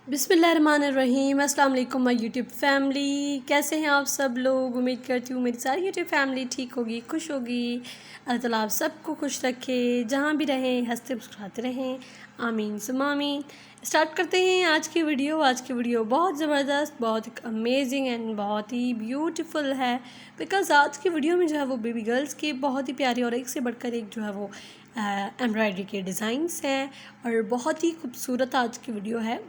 बिस्मिल्लाहिर्रहमानिर्रहीम। अस्सलाम वालेकुम माय यूट्यूब फैमिली, कैसे हैं आप सब लोग। उम्मीद करती हूँ मेरी सारी यूट्यूब फैमिली ठीक होगी, खुश होगी। अल्लाह ताला आप सबको खुश रखे, जहाँ भी रहें हंसते मुस्कुराते रहें। आमीन सुम्मा आमीन। स्टार्ट करते हैं आज की वीडियो। आज की वीडियो बहुत ज़बरदस्त, बहुत अमेजिंग एंड बहुत ही ब्यूटीफुल है। बिकॉज़ आज की वीडियो में जो है वो बेबी गर्ल्स की बहुत ही प्यारी और एक से बढ़कर एक जो है वो एम्ब्रॉयडरी के डिज़ाइंस हैं और बहुत ही खूबसूरत आज की वीडियो है।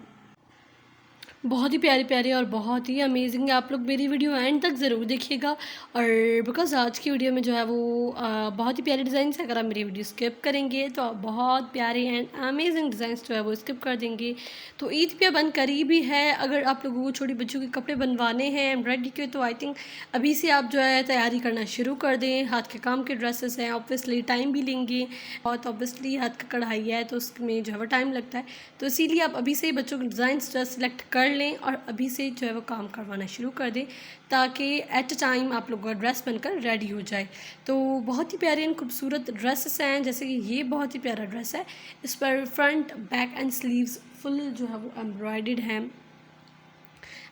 बहुत ही प्यारी प्यारी और बहुत ही अमेजिंग है। आप लोग मेरी वीडियो एंड तक ज़रूर देखिएगा। और बिकॉज़ आज की वीडियो में जो है वो बहुत ही प्यारे डिज़ाइंस है। अगर आप मेरी वीडियो स्किप करेंगे तो आप बहुत प्यारे एंड अमेजिंग डिज़ाइंस जो है वो स्किप कर देंगे। तो ईद पे बन करीब ही है। अगर आप लोगों को छोटी बच्चों के कपड़े बनवाने हैं एम्ब्रॉयडरी के, तो आई थिंक अभी से आप जो है तैयारी करना शुरू कर दें। हाथ के काम के ड्रेसेस हैं, ऑब्वियसली टाइम भी लेंगे। बहुत ऑब्वियसली हाथ का कढ़ाई है तो उसमें जो है वो टाइम लगता है। तो इसीलिए आप अभी से ही बच्चों के डिज़ाइंस जो सिलेक्ट कर लें और अभी से जो है वो काम करवाना शुरू कर दें, ताकि एट अ टाइम आप लोगों का ड्रेस बनकर रेडी हो जाए। तो बहुत ही प्यारे एंड खूबसूरत ड्रेसेस हैं। जैसे कि ये बहुत ही प्यारा ड्रेस है। इस पर front back and sleeves full जो है वो एम्ब्रॉयडर्ड हैं।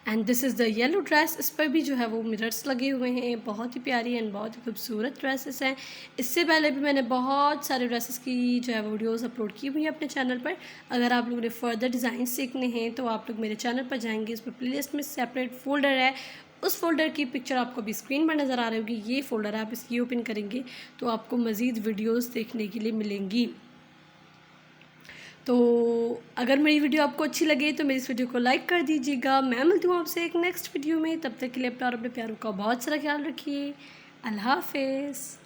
And this is the yellow dress. इस पर भी जो है वो मिरर्स लगे हुए हैं। बहुत ही प्यारी एंड बहुत ही खूबसूरत ड्रेसेस हैं। इससे पहले भी मैंने बहुत सारे ड्रेसेस की जो है वीडियोस अपलोड की हुई है अपने चैनल पर। अगर आप लोगों ने फर्दर डिज़ाइन सीखने हैं तो आप लोग मेरे चैनल पर जाएंगे। इस पर प्लेलिस्ट में सेपरेट फ़ोल्डर है। उस फोल्डर की पिक्चर आपको अभी स्क्रीन पर नज़र आ रही होगी। ये फ़ोल्डर है, आप इसकी ओपन करेंगे तो आपको मज़ीद वीडियोज़ देखने के लिए मिलेंगी। तो अगर मेरी वीडियो आपको अच्छी लगे तो मेरी इस वीडियो को लाइक कर दीजिएगा। मैं मिलती हूँ आपसे एक नेक्स्ट वीडियो में। तब तक के लिए अपना और अपने प्यारों का बहुत सारा ख्याल रखिए। अल्लाह हाफ़िज़।